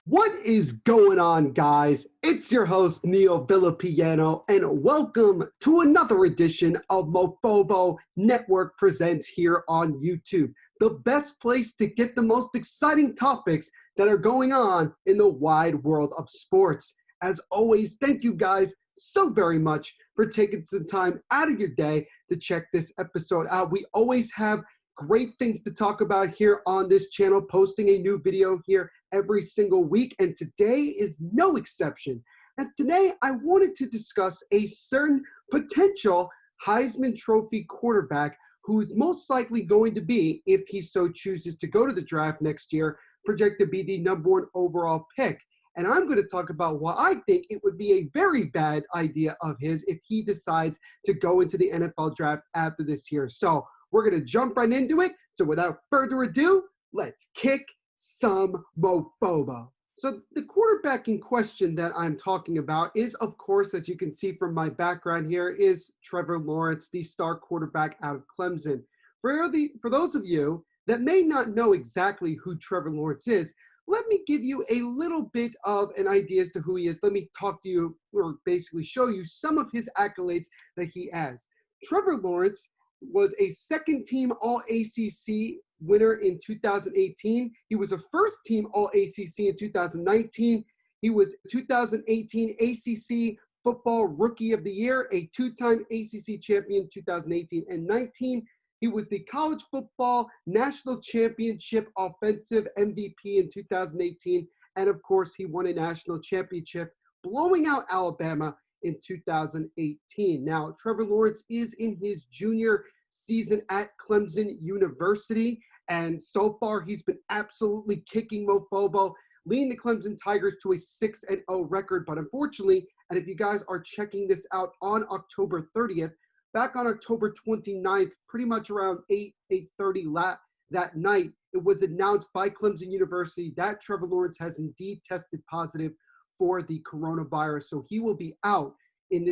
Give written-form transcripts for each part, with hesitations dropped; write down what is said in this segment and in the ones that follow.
What is going on, guys? It's your host, Neo Villapiano, and welcome to another edition of Mofobo Network Presents here on YouTube, the best place to get the most exciting topics that are going on in the wide world of sports. As always, thank you guys so very much for taking some time out of your day to check this episode out. We always have great things to talk about here on this channel, posting a new video here every single week, and today is no exception. And today I wanted to discuss a certain potential Heisman Trophy quarterback who is most likely going to be, if he so chooses to go to the draft next year, projected to be the #1 overall pick. And I'm going to talk about why I think it would be a very bad idea of his if he decides to go into the NFL draft after this year. So we're going to jump right into it. So without further ado, let's kick some Mofobo. So the quarterback in question that I'm talking about is, of course, as you can see from my background here, is Trevor Lawrence, the star quarterback out of Clemson. For those of you that may not know exactly who Trevor Lawrence is, let me give you a little bit of an idea as to who he is. Let me talk to you, or basically show you some of his accolades that he has. Trevor Lawrence was a second-team All-ACC winner in 2018. He was a first-team All-ACC in 2019. He was 2018 ACC Football Rookie of the Year, a two-time ACC champion 2018 and 19. He was the College Football National Championship Offensive MVP in 2018. And, of course, he won a national championship, blowing out Alabama in 2018. Now, Trevor Lawrence is in his junior season at Clemson University, and so far he's been absolutely kicking Mofobo, leading the Clemson Tigers to a 6-0 record. But unfortunately, and if you guys are checking this out on October 30th, back on October 29th, pretty much around 8:30 that night, it was announced by Clemson University that Trevor Lawrence has indeed tested positive for the coronavirus. So he will be out in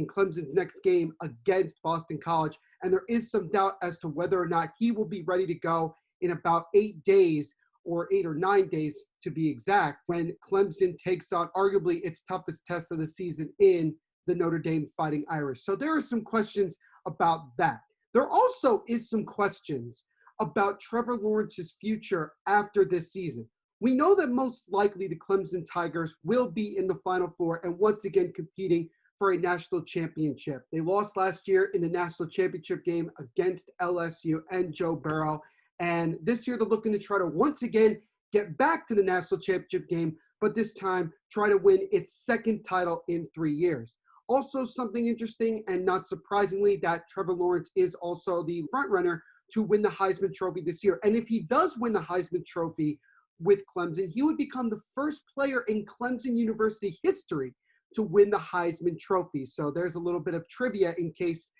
Clemson's next game against Boston College. And there is some doubt as to whether or not he will be ready to go in about 8 days, or 8 or 9 days to be exact, when Clemson takes on arguably its toughest test of the season in the Notre Dame Fighting Irish. So there are some questions about that. There also is some questions about Trevor Lawrence's future after this season. We know that most likely the Clemson Tigers will be in the Final Four and once again competing for a national championship. They lost last year in the national championship game against LSU and Joe Burrow. And this year they're looking to try to once again get back to the national championship game, but this time try to win its second title in 3 years. Also, something interesting and not surprisingly, that Trevor Lawrence is also the frontrunner to win the Heisman Trophy this year. And if he does win the Heisman Trophy with Clemson, he would become the first player in Clemson University history to win the Heisman Trophy. So there's a little bit of trivia in case,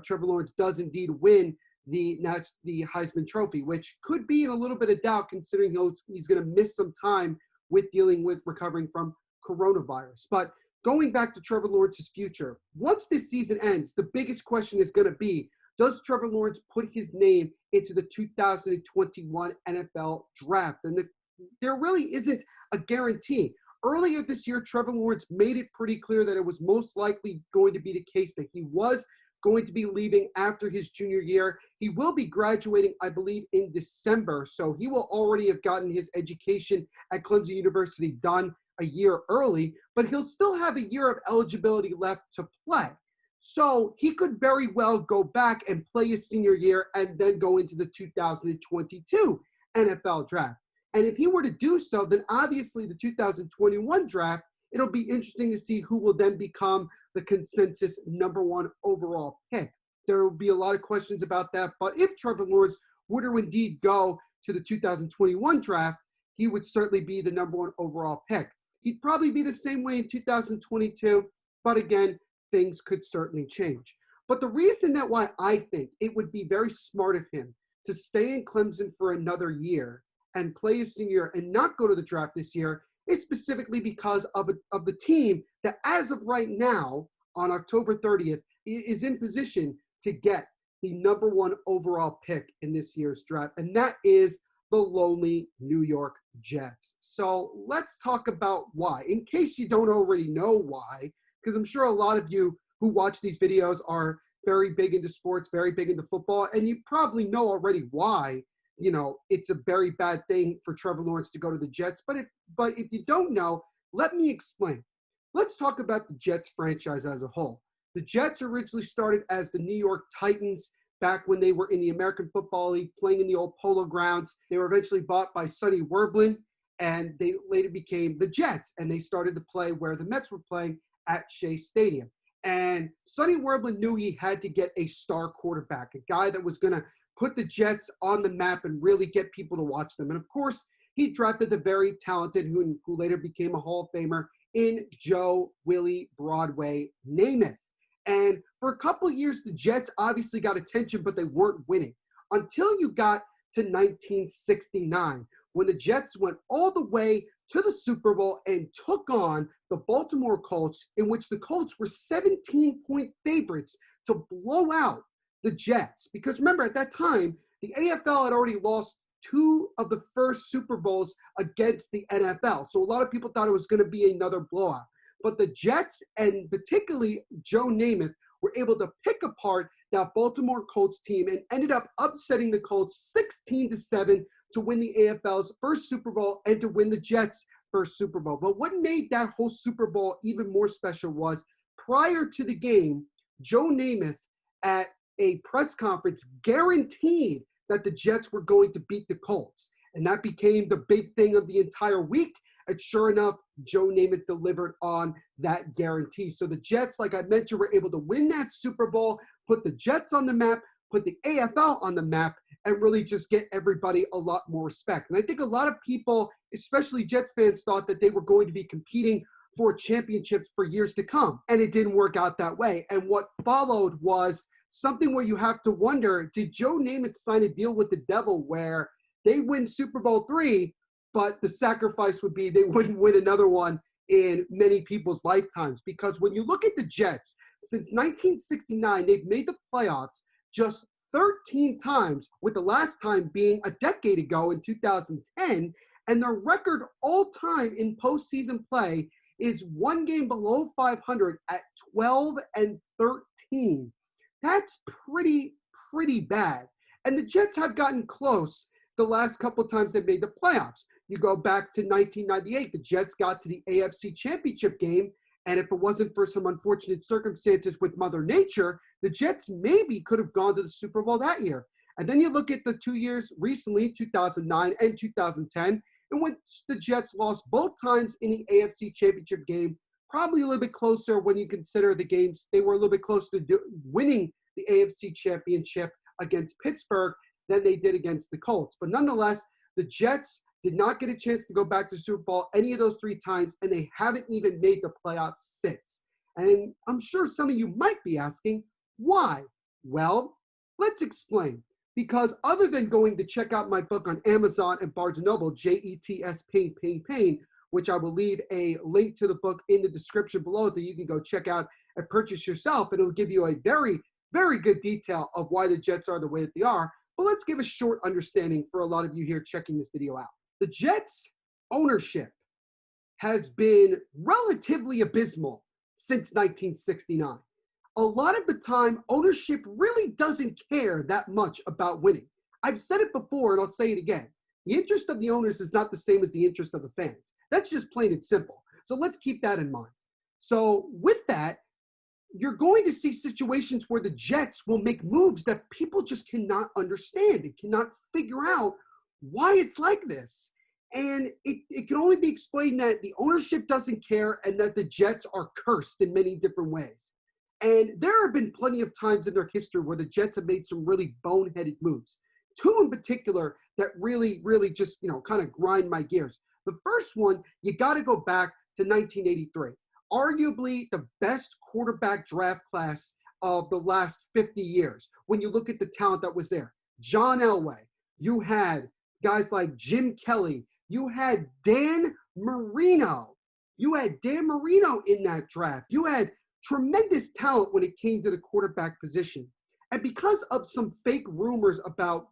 Trevor Lawrence does indeed win the Heisman Trophy, which could be in a little bit of doubt considering he's going to miss some time with dealing with recovering from coronavirus. But going back to Trevor Lawrence's future, once this season ends, the biggest question is going to be, does Trevor Lawrence put his name into the 2021 NFL draft? And there really isn't a guarantee. Earlier this year, Trevor Lawrence made it pretty clear that it was most likely going to be the case that he was going to be leaving after his junior year. He will be graduating, I believe, in December, so he will already have gotten his education at Clemson University done a year early, but he'll still have a year of eligibility left to play. So he could very well go back and play his senior year and then go into the 2022 NFL draft. And if he were to do so, then obviously the 2021 draft, it'll be interesting to see who will then become the consensus #1 overall pick. There will be a lot of questions about that, but if Trevor Lawrence were to indeed go to the 2021 draft, he would certainly be the #1 overall pick. He'd probably be the same way in 2022, but again, things could certainly change. But the reason that why I think it would be very smart of him to stay in Clemson for another year and play his senior year and not go to the draft this year is specifically because of the team that, as of right now, on October 30th, is in position to get the #1 overall pick in this year's draft, and that is the lonely New York Jets. So let's talk about why, in case you don't already know why, because I'm sure a lot of you who watch these videos are very big into sports, very big into football, and you probably know already why, it's a very bad thing for Trevor Lawrence to go to the Jets. But if you don't know, let me explain. Let's talk about the Jets franchise as a whole. The Jets originally started as the New York Titans back when they were in the American Football League playing in the old Polo Grounds. They were eventually bought by Sonny Werblin, and they later became the Jets, and they started to play where the Mets were playing at Shea Stadium. And Sonny Werblin knew he had to get a star quarterback, a guy that was going to put the Jets on the map and really get people to watch them. And of course, he drafted the very talented, who later became a Hall of Famer, in Joe Willie Broadway Namath. And for a couple of years, the Jets obviously got attention, but they weren't winning until you got to 1969, when the Jets went all the way to the Super Bowl and took on the Baltimore Colts, in which the Colts were 17-point favorites to blow out the Jets. Because remember, at that time, the AFL had already lost 2 of the first Super Bowls against the NFL. So a lot of people thought it was going to be another blowout. But the Jets, and particularly Joe Namath, were able to pick apart that Baltimore Colts team and ended up upsetting the Colts 16-7 to win the AFL's first Super Bowl and to win the Jets' first Super Bowl. But what made that whole Super Bowl even more special was, prior to the game, Joe Namath at a press conference guaranteed that the Jets were going to beat the Colts. And that became the big thing of the entire week. And sure enough, Joe Namath delivered on that guarantee. So the Jets, like I mentioned, were able to win that Super Bowl, put the Jets on the map, put the AFL on the map, and really just get everybody a lot more respect. And I think a lot of people, especially Jets fans, thought that they were going to be competing for championships for years to come. And it didn't work out that way. And what followed was something where you have to wonder, did Joe Namath sign a deal with the devil where they win Super Bowl III, but the sacrifice would be they wouldn't win another one in many people's lifetimes? Because when you look at the Jets, since 1969, they've made the playoffs just 13 times, with the last time being a decade ago in 2010. And their record all time in postseason play is 1 game below 500 at 12-13. That's pretty bad. And the Jets have gotten close the last couple of times they've made the playoffs. You go back to 1998, the Jets got to the AFC Championship game, and if it wasn't for some unfortunate circumstances with Mother Nature, the Jets maybe could have gone to the Super Bowl that year. And then you look at the 2 years recently, 2009 and 2010, in which the Jets lost both times in the AFC Championship game, probably a little bit closer when you consider the games. They were a little bit closer to winning the AFC Championship against Pittsburgh than they did against the Colts. But nonetheless, the Jets did not get a chance to go back to the Super Bowl any of those 3 times, and they haven't even made the playoffs since. And I'm sure some of you might be asking, why? Well, let's explain. Because other than going to check out my book on Amazon and Barnes & Noble, Jets Pain, which I will leave a link to the book in the description below that you can go check out and purchase yourself, and it'll give you a very, very good detail of why the Jets are the way that they are. But let's give a short understanding for a lot of you here checking this video out. The Jets' ownership has been relatively abysmal since 1969. A lot of the time, ownership really doesn't care that much about winning. I've said it before, and I'll say it again. The interest of the owners is not the same as the interest of the fans. That's just plain and simple. So let's keep that in mind. So with that, you're going to see situations where the Jets will make moves that people just cannot understand. They cannot figure out why it's like this. And it can only be explained that the ownership doesn't care and that the Jets are cursed in many different ways. And there have been plenty of times in their history where the Jets have made some really boneheaded moves. 2 in particular that really, really just, kind of grind my gears. The first one, you got to go back to 1983. Arguably the best quarterback draft class of the last 50 years. When you look at the talent that was there. John Elway. You had guys like Jim Kelly. You had Dan Marino. You had Dan Marino in that draft. You had tremendous talent when it came to the quarterback position. And because of some fake rumors about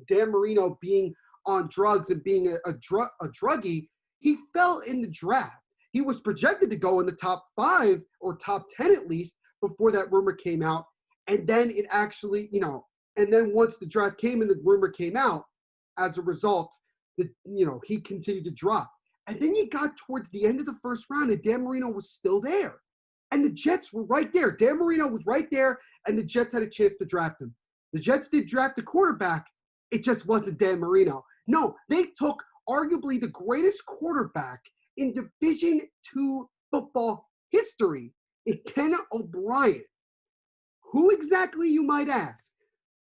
Dan Marino being on drugs and being a druggie, he fell in the draft. He was projected to go in the top 5 or top 10 at least before that rumor came out. And then it actually, and then once the draft came and the rumor came out, as a result, he continued to drop. And then you got towards the end of the first round and Dan Marino was still there. And the Jets were right there. Dan Marino was right there, and the Jets had a chance to draft him. The Jets did draft a quarterback. It just wasn't Dan Marino. No, they took arguably the greatest quarterback in Division II football history, in Ken OBrien. Who exactly, you might ask?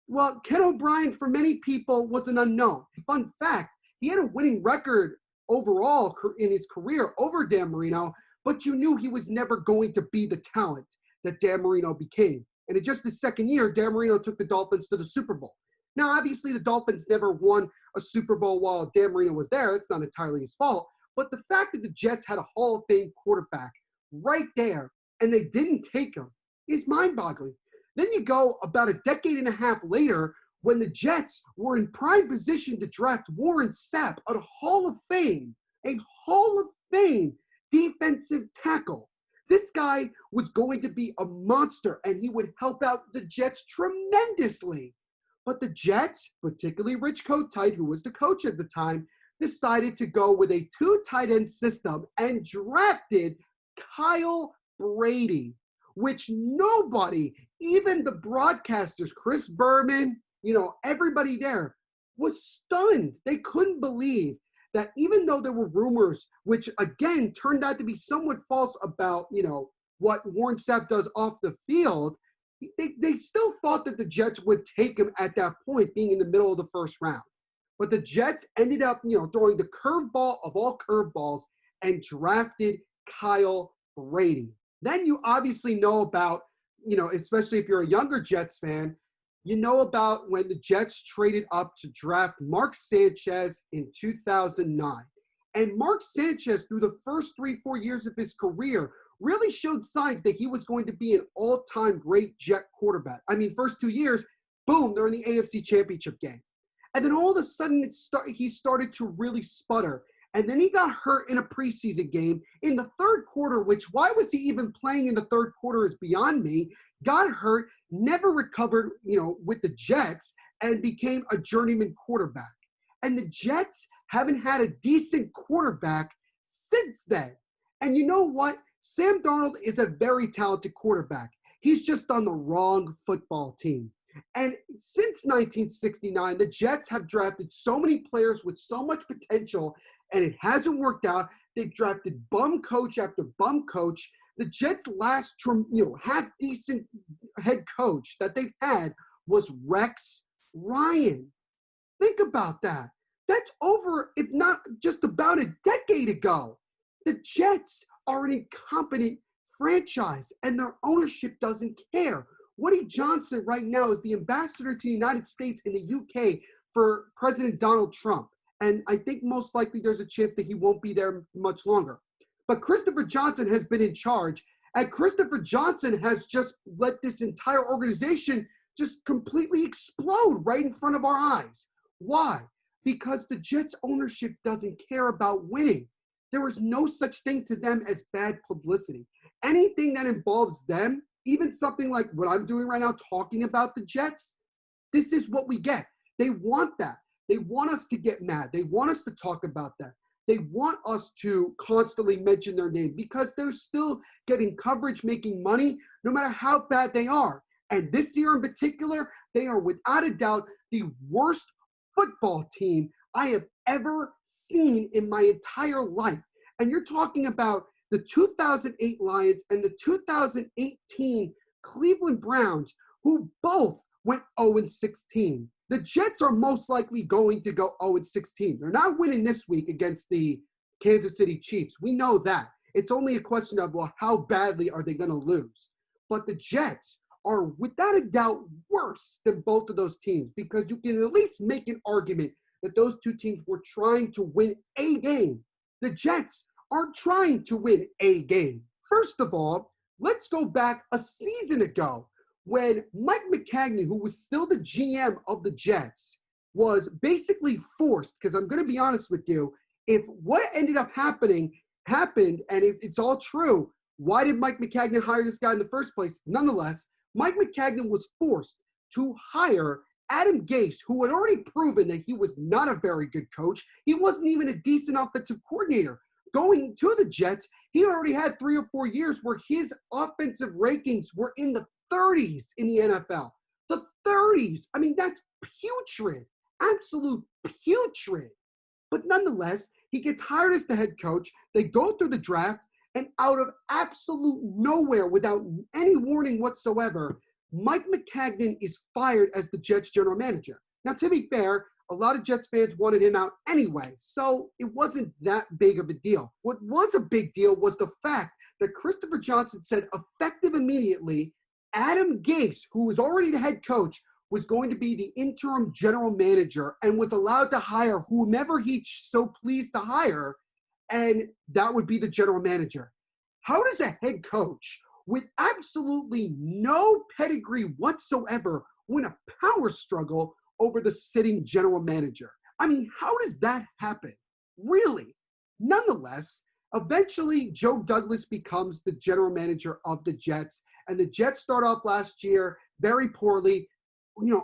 Well, Ken OBrien, for many people, was an unknown. Fun fact, he had a winning record overall in his career over Dan Marino, but you knew he was never going to be the talent that Dan Marino became. And in just his second year, Dan Marino took the Dolphins to the Super Bowl. Now, obviously, the Dolphins never won a Super Bowl while Dan Marino was there. It's not entirely his fault. But the fact that the Jets had a Hall of Fame quarterback right there and they didn't take him is mind-boggling. Then you go about a decade and a half later when the Jets were in prime position to draft Warren Sapp, a Hall of Fame defensive tackle. This guy was going to be a monster, and he would help out the Jets tremendously. But the Jets, particularly Rich Kotite, who was the coach at the time, decided to go with a 2 tight end system and drafted Kyle Brady, which nobody, even the broadcasters, Chris Berman, everybody there, was stunned. They couldn't believe that even though there were rumors, which again turned out to be somewhat false about, what Warren Sapp does off the field, they still thought that the Jets would take him at that point, being in the middle of the first round. But the Jets ended up, throwing the curveball of all curveballs and drafted Kyle Brady. Then you obviously know about, especially if you're a younger Jets fan, you know about when the Jets traded up to draft Mark Sanchez in 2009. And Mark Sanchez, through the first 3-4 years of his career, really showed signs that he was going to be an all-time great Jet quarterback. I mean, first 2 years, boom, they're in the AFC Championship game. And then all of a sudden, he started to really sputter. And then he got hurt in a preseason game in the third quarter, which why was he even playing in the third quarter is beyond me. Got hurt, never recovered, with the Jets, and became a journeyman quarterback. And the Jets haven't had a decent quarterback since then. And you know what? Sam Darnold is a very talented quarterback. He's just on the wrong football team. And since 1969, the Jets have drafted so many players with so much potential, and it hasn't worked out. They've drafted bum coach after bum coach. The Jets' last, half-decent head coach that they've had was Rex Ryan. Think about that. That's over, if not just about a decade ago. The Jets are an incompetent franchise, and their ownership doesn't care. Woody Johnson right now is the ambassador to the United States in the UK for President Donald Trump. And I think most likely there's a chance that he won't be there much longer. But Christopher Johnson has been in charge, and Christopher Johnson has just let this entire organization just completely explode right in front of our eyes. Why? Because the Jets ownership doesn't care about winning. There is no such thing to them as bad publicity. Anything that involves them, even something like what I'm doing right now, talking about the Jets, this is what we get. They want that. They want us to get mad. They want us to talk about that. They want us to constantly mention their name because they're still getting coverage, making money, no matter how bad they are. And this year in particular, they are without a doubt the worst football team I have ever seen in my entire life. And you're talking about the 2008 Lions and the 2018 Cleveland Browns, who both went 0-16. The Jets are most likely going to go 0-16. They're not winning this week against the Kansas City Chiefs. We know that. It's only a question of, well, how badly are they going to lose? But the Jets are without a doubt worse than both of those teams because you can at least make an argument that those two teams were trying to win a game. The Jets aren't trying to win a game. First of all, let's go back a season ago when Mike McCagney, who was still the GM of the Jets, was basically forced, because I'm going to be honest with you, if what ended up happened, and it's all true, why did Mike Maccagnan hire this guy in the first place? Nonetheless, Mike Maccagnan was forced to hire Adam Gase, who had already proven that he was not a very good coach. He wasn't even a decent offensive coordinator. Going to the Jets, he already had 3 or 4 years where his offensive rankings were in the 30s in the NFL. The 30s. I mean, that's putrid. Absolute putrid. But nonetheless, he gets hired as the head coach. They go through the draft, and out of absolute nowhere, without any warning whatsoever, Mike Maccagnan is fired as the Jets general manager. Now, to be fair, a lot of Jets fans wanted him out anyway, so it wasn't that big of a deal. What was a big deal was the fact that Christopher Johnson said effective immediately, Adam Gase, who was already the head coach, was going to be the interim general manager and was allowed to hire whomever he so pleased to hire, and that would be the general manager. How does a head coach with absolutely no pedigree whatsoever win a power struggle over the sitting general manager? I mean, how does that happen? Really? Nonetheless, eventually Joe Douglas becomes the general manager of the Jets, and the Jets start off last year very poorly.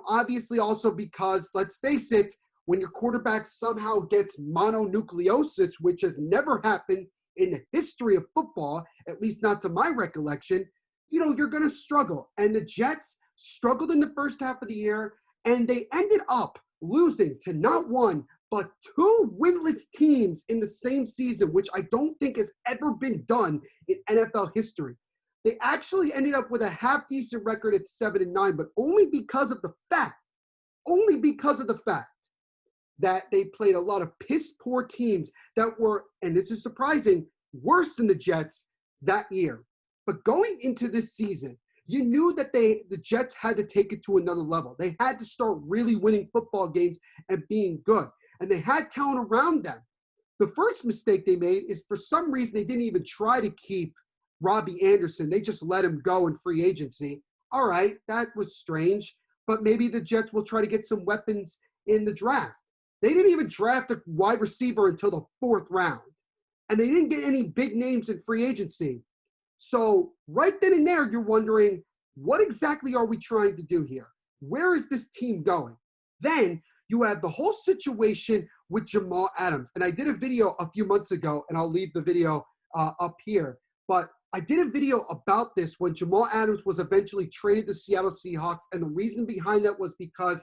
Obviously also because, let's face it, when your quarterback somehow gets mononucleosis, which has never happened in the history of football, at least not to my recollection, you're going to struggle. And the Jets struggled in the first half of the year, and they ended up losing to not one, but 2 winless teams in the same season, which I don't think has ever been done in NFL history. They actually ended up with a half-decent record at 7-9, but only because of the fact that they played a lot of piss-poor teams that were, and this is surprising, worse than the Jets that year. But going into this season, you knew that the Jets had to take it to another level. They had to start really winning football games and being good. And they had talent around them. The first mistake they made is, for some reason, they didn't even try to keep Robby Anderson. They just let him go in free agency. All right, that was strange. But maybe the Jets will try to get some weapons in the draft. They didn't even draft a wide receiver until the 4th round. And they didn't get any big names in free agency. So right then and there, you're wondering, what exactly are we trying to do here? Where is this team going? Then you have the whole situation with Jamal Adams. And I did a video a few months ago, and I'll leave the video up here. But I did a video about this when Jamal Adams was eventually traded to Seattle Seahawks. And the reason behind that was because,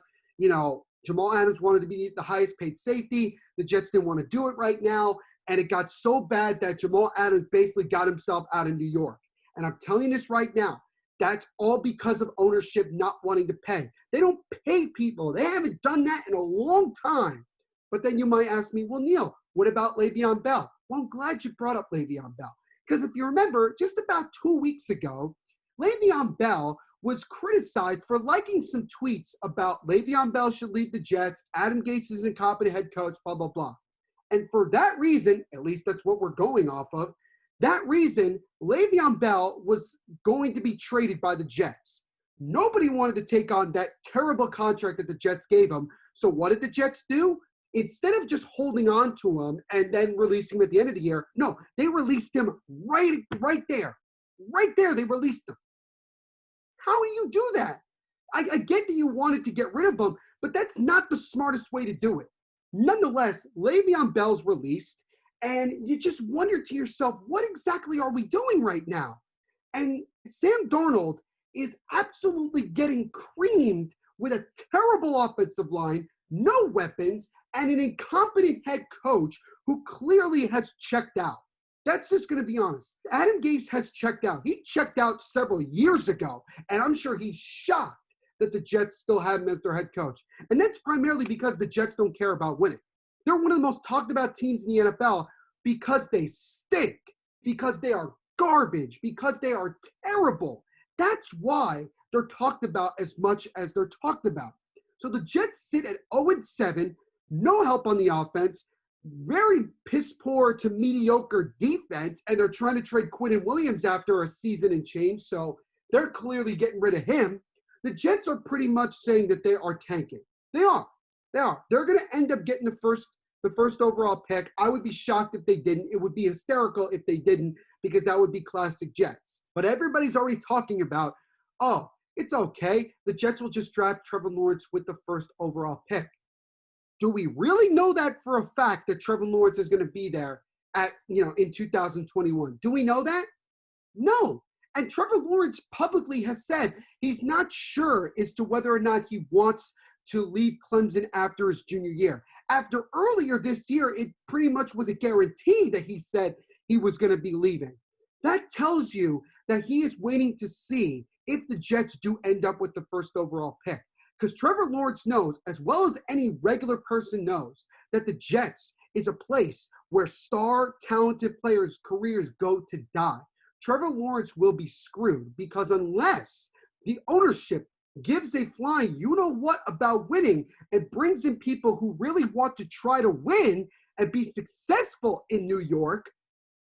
Jamal Adams wanted to be the highest paid safety. The Jets didn't want to do it right now. And it got so bad that Jamal Adams basically got himself out of New York. And I'm telling you this right now, that's all because of ownership not wanting to pay. They don't pay people. They haven't done that in a long time. But then you might ask me, well, Neil, what about Le'Veon Bell? Well, I'm glad you brought up Le'Veon Bell. Because if you remember, just about 2 weeks ago, Le'Veon Bell was criticized for liking some tweets about Le'Veon Bell should leave the Jets, Adam Gase is an incompetent head coach, blah, blah, blah. And for that reason, at least that's what we're going off of, that reason, Le'Veon Bell was going to be traded by the Jets. Nobody wanted to take on that terrible contract that the Jets gave him. So what did the Jets do? Instead of just holding on to him and then releasing him at the end of the year, no, they released him right there. Right there, they released him. How do you do that? I get that you wanted to get rid of him, but that's not the smartest way to do it. Nonetheless, Le'Veon Bell's released, and you just wonder to yourself, what exactly are we doing right now? And Sam Darnold is absolutely getting creamed with a terrible offensive line, no weapons, and an incompetent head coach who clearly has checked out. That's just going to be honest. Adam Gase has checked out. He checked out several years ago, and I'm sure he's shocked that the Jets still have him as their head coach. And that's primarily because the Jets don't care about winning. They're one of the most talked about teams in the NFL because they stink, because they are garbage, because they are terrible. That's why they're talked about as much as they're talked about. So the Jets sit at 0-7, no help on the offense, very piss-poor to mediocre defense, and they're trying to trade Quinnen Williams after a season and change, so they're clearly getting rid of him. The Jets are pretty much saying that they are tanking. They are. They are. They're going to end up getting the first overall pick. I would be shocked if they didn't. It would be hysterical if they didn't, because that would be classic Jets. But everybody's already talking about, oh, it's okay. The Jets will just draft Trevor Lawrence with the first overall pick. Do we really know that for a fact that Trevor Lawrence is going to be there in 2021? Do we know that? No. And Trevor Lawrence publicly has said he's not sure as to whether or not he wants to leave Clemson after his junior year. After earlier this year, it pretty much was a guarantee that he said he was going to be leaving. That tells you that he is waiting to see if the Jets do end up with the first overall pick. Because Trevor Lawrence knows, as well as any regular person knows, that the Jets is a place where star, talented players' careers go to die. Trevor Lawrence will be screwed, because unless the ownership gives a flying you-know-what about winning and brings in people who really want to try to win and be successful in New York,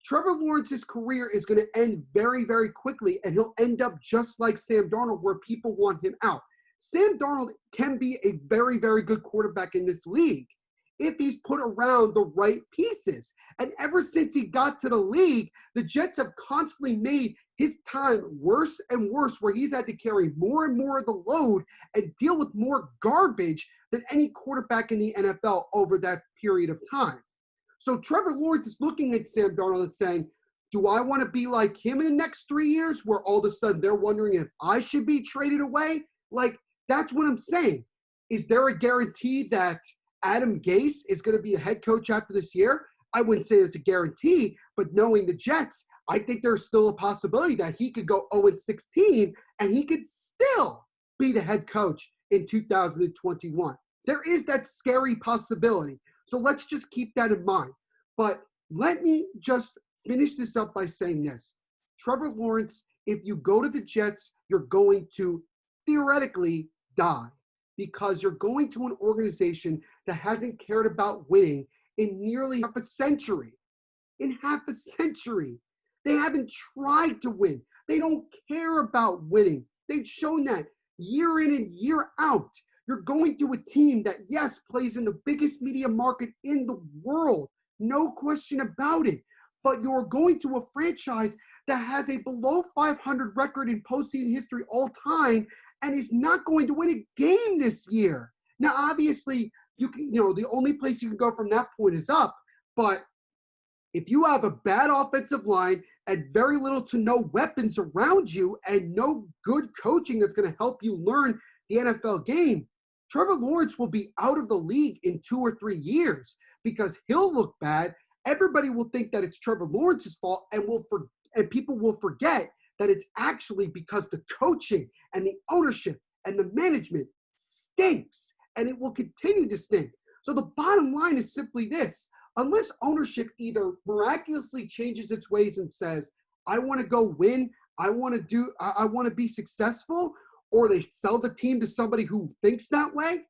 Trevor Lawrence's career is going to end very, very quickly, and he'll end up just like Sam Darnold, where people want him out. Sam Darnold can be a very, very good quarterback in this league if he's put around the right pieces. And ever since he got to the league, the Jets have constantly made his time worse and worse, where he's had to carry more and more of the load and deal with more garbage than any quarterback in the NFL over that period of time. So Trevor Lawrence is looking at Sam Darnold and saying, do I want to be like him in the next 3 years, where all of a sudden they're wondering if I should be traded away? Like, that's what I'm saying. Is there a guarantee that Adam Gase is going to be a head coach after this year? I wouldn't say it's a guarantee, but knowing the Jets, I think there's still a possibility that he could go 0-16 and he could still be the head coach in 2021. There is that scary possibility. So let's just keep that in mind. But let me just finish this up by saying this. Trevor Lawrence, if you go to the Jets, you're going to theoretically die, because you're going to an organization that hasn't cared about winning in nearly half a century. In half a century. They haven't tried to win. They don't care about winning. They've shown that year in and year out. You're going to a team that, yes, plays in the biggest media market in the world. No question about it. But you're going to a franchise that has a below 500 record in postseason history all time and is not going to win a game this year. Now, obviously, the only place you can go from that point is up. But if you have a bad offensive line and very little to no weapons around you and no good coaching that's going to help you learn the NFL game, Trevor Lawrence will be out of the league in 2 or 3 years, because he'll look bad. Everybody will think that it's Trevor Lawrence's fault, and people will forget that it's actually because the coaching and the ownership and the management stinks, and it will continue to stink. So the bottom line is simply this. Unless ownership either miraculously changes its ways and says, I want to go win, I want to be successful, or they sell the team to somebody who thinks that way,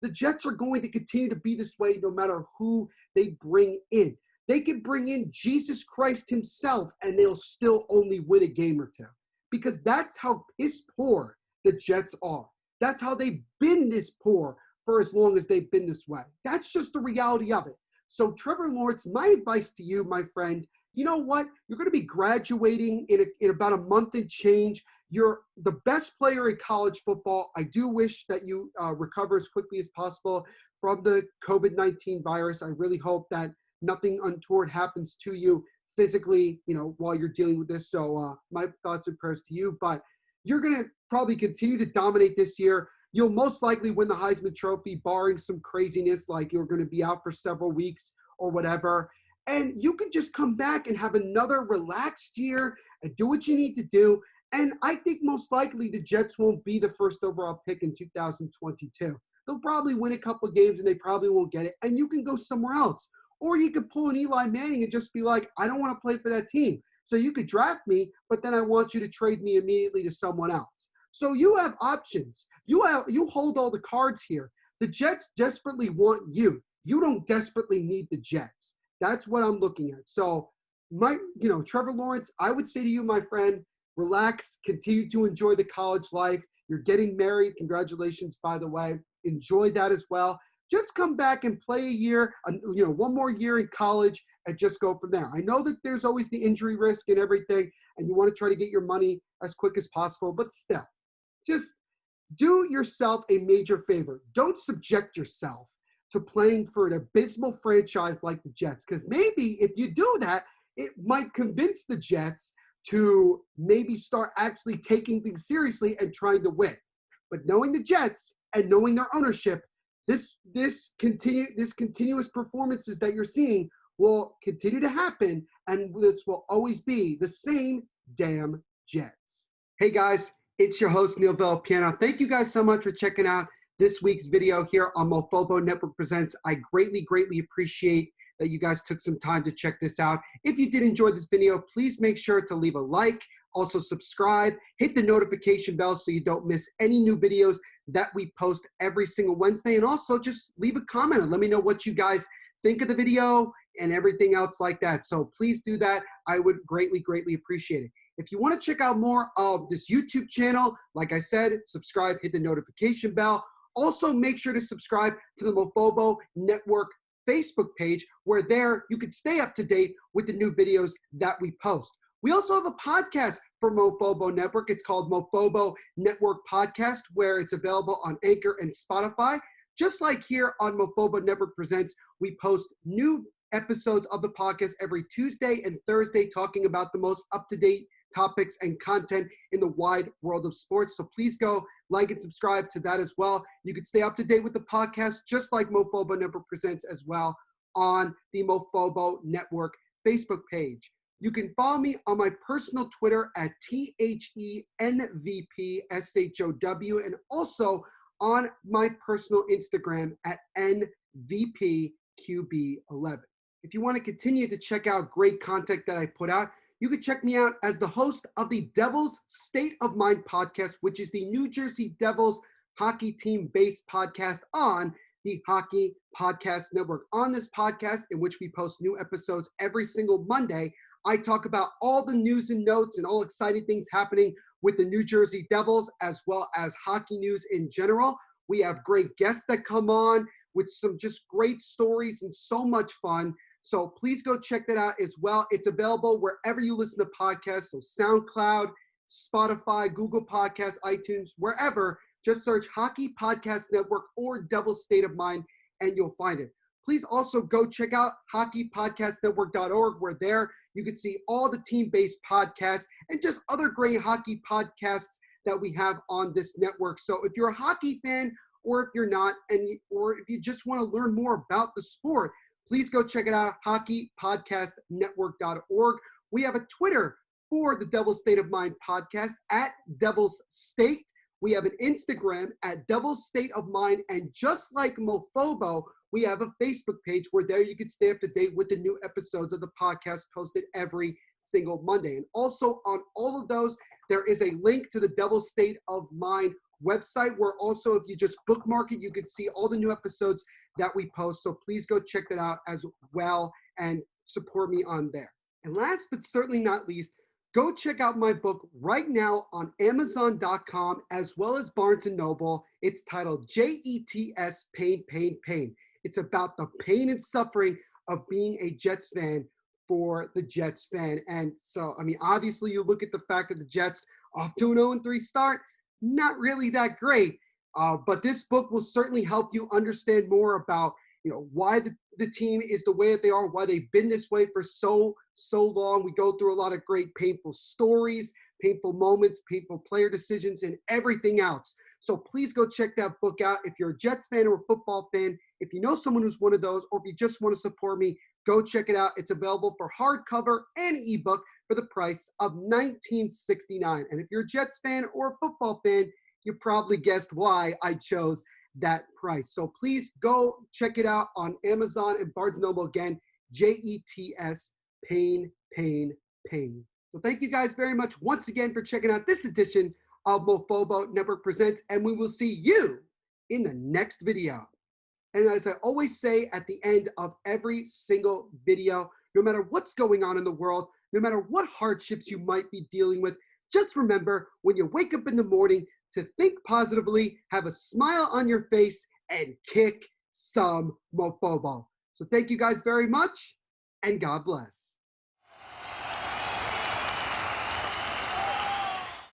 the Jets are going to continue to be this way no matter who they bring in. They could bring in Jesus Christ himself and they'll still only win a game or two, because that's how piss poor the Jets are. That's how they've been this poor for as long as they've been this way. That's just the reality of it. So Trevor Lawrence, my advice to you, my friend, you know what? You're going to be graduating in about a month and change. You're the best player in college football. I do wish that you recover as quickly as possible from the COVID-19 virus. I really hope that nothing untoward happens to you physically, while you're dealing with this. So my thoughts and prayers to you. But you're going to probably continue to dominate this year. You'll most likely win the Heisman Trophy, barring some craziness like you're going to be out for several weeks or whatever. And you can just come back and have another relaxed year and do what you need to do. And I think most likely the Jets won't be the first overall pick in 2022. They'll probably win a couple of games and they probably won't get it. And you can go somewhere else. Or you could pull an Eli Manning and just be like, I don't want to play for that team. So you could draft me, but then I want you to trade me immediately to someone else. So you have options. You hold all the cards here. The Jets desperately want you. You don't desperately need the Jets. That's what I'm looking at. So, Trevor Lawrence, I would say to you, my friend, relax, continue to enjoy the college life. You're getting married. Congratulations, by the way. Enjoy that as well. just come back and play a year, one more year in college and just go from there. I know that there's always the injury risk and everything, and you want to try to get your money as quick as possible, but still, just do yourself a major favor. Don't subject yourself to playing for an abysmal franchise like the Jets, because maybe if you do that, it might convince the Jets to maybe start actually taking things seriously and trying to win. But knowing the Jets and knowing their ownership, this continuous performances that you're seeing will continue to happen, and this will always be the same damn Jets. Hey guys, it's your host, Neil Villapiano. Thank you guys so much for checking out this week's video here on Mofobo Network Presents. I greatly, greatly appreciate that you guys took some time to check this out. If you did enjoy this video, please make sure to leave a like, also subscribe, hit the notification bell so you don't miss any new videos that we post every single Wednesday, and also just leave a comment and let me know what you guys think of the video and everything else like that. So please do that. I would greatly, greatly appreciate it. If you want to check out more of this YouTube channel, like I said, subscribe, hit the notification bell. Also, make sure to subscribe to the Mofobo Network Facebook page, where there you can stay up to date with the new videos that we post. We also have a podcast for Mofobo Network. It's called Mofobo Network Podcast, where it's available on Anchor and Spotify. Just like here on Mofobo Network Presents, we post new episodes of the podcast every Tuesday and Thursday, talking about the most up-to-date topics and content in the wide world of sports. So please go like and subscribe to that as well. You can stay up to date with the podcast, just like Mofobo Network Presents as well, on the Mofobo Network Facebook page. You can follow me on my personal Twitter at THENVPSHOW, and also on my personal Instagram at NVPQB11. If you want to continue to check out great content that I put out, you can check me out as the host of the Devils State of Mind podcast, which is the New Jersey Devils hockey team-based podcast on the Hockey Podcast Network. On this podcast, in which we post new episodes every single Monday, I talk about all the news and notes and all exciting things happening with the New Jersey Devils, as well as hockey news in general. We have great guests that come on with some just great stories and so much fun. So please go check that out as well. It's available wherever you listen to podcasts. So SoundCloud, Spotify, Google Podcasts, iTunes, wherever. Just search Hockey Podcast Network or Devil's State of Mind and you'll find it. Please also go check out hockeypodcastnetwork.org, where there you can see all the team-based podcasts and just other great hockey podcasts that we have on this network. So if you're a hockey fan, or if you're not, or if you just want to learn more about the sport, please go check it out, hockeypodcastnetwork.org. We have a Twitter for the Devil's State of Mind podcast at Devil's State. We have an Instagram at Devil's State of Mind. And just like Mofobo, we have a Facebook page where there you can stay up to date with the new episodes of the podcast posted every single Monday. And also on all of those, there is a link to the Devil's State of Mind website, where also if you just bookmark it, you can see all the new episodes that we post. So please go check that out as well and support me on there. And last but certainly not least, go check out my book right now on Amazon.com as well as Barnes & Noble. It's titled JETS Pain, Pain, Pain. It's about the pain and suffering of being a Jets fan for the Jets fan. And so, I mean, obviously you look at the fact that the Jets off to an 0-3 start, not really that great. But this book will certainly help you understand more about, why the team is the way that they are, why they've been this way for so long. We go through a lot of great painful stories, painful moments, painful player decisions, and everything else. So please go check that book out. If you're a Jets fan or a football fan, if you know someone who's one of those, or if you just want to support me, go check it out. It's available for hardcover and ebook for the price of $19.69. And if you're a Jets fan or a football fan, you probably guessed why I chose that price. So please go check it out on Amazon and Barnes & Noble. Again, JETS Pain, Pain, Pain. So thank you guys very much once again for checking out this edition of Mofobo Network Presents, and we will see you in the next video. And as I always say at the end of every single video, no matter what's going on in the world, no matter what hardships you might be dealing with, just remember when you wake up in the morning to think positively, have a smile on your face, and kick some Mofobo. So thank you guys very much, and God bless.